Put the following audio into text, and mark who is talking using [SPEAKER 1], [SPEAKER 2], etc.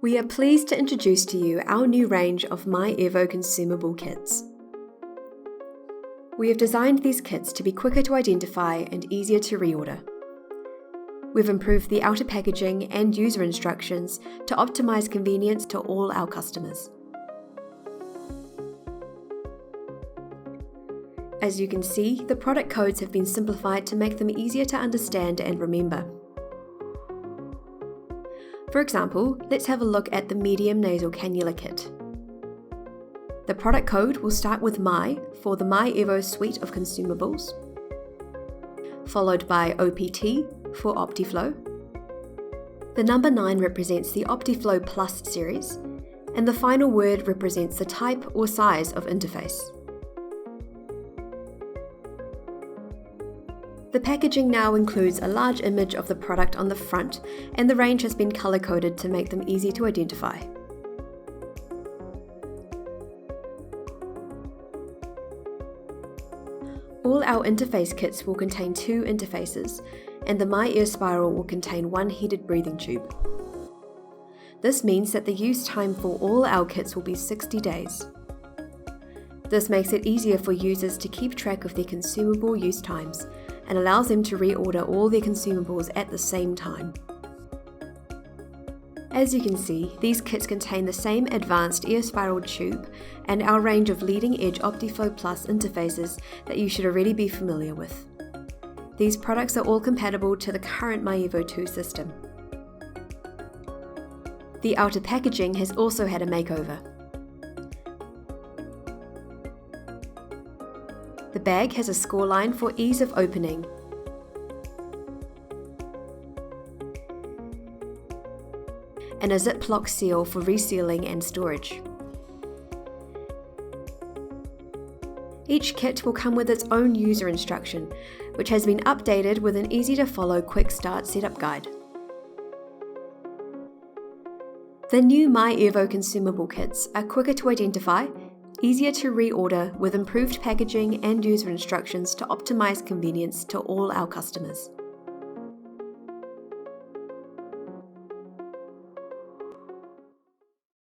[SPEAKER 1] We are pleased to introduce to you our new range of myAirvo consumable kits. We have designed these kits to be quicker to identify and easier to reorder. We've improved the outer packaging and user instructions to optimize convenience to all our customers. As you can see, the product codes have been simplified to make them easier to understand and remember. For example, let's have a look at the medium nasal cannula kit. The product code will start with My for the myAirvo suite of consumables, followed by OPT for Optiflow. The number 9 represents the Optiflow Plus series, and the final word represents the type or size of interface. The packaging now includes a large image of the product on the front, and the range has been color-coded to make them easy to identify. All our interface kits will contain 2 interfaces, and the MYAIRSPIRAL will contain 1 heated breathing tube. This means that the use time for all our kits will be 60 days. This makes it easier for users to keep track of their consumable use times and allows them to reorder all their consumables at the same time. As you can see, these kits contain the same advanced AirSpiral tube and our range of leading-edge Optiflow Plus interfaces that you should already be familiar with. These products are all compatible to the current myAirvo 2 system. The outer packaging has also had a makeover. The bag has a score line for ease of opening. And a Ziplock seal for resealing and storage. Each kit will come with its own user instruction, which has been updated with an easy-to-follow quick start setup guide. The new myAirvo consumable kits are quicker to identify, easier to reorder with improved packaging and user instructions to optimize convenience to all our customers.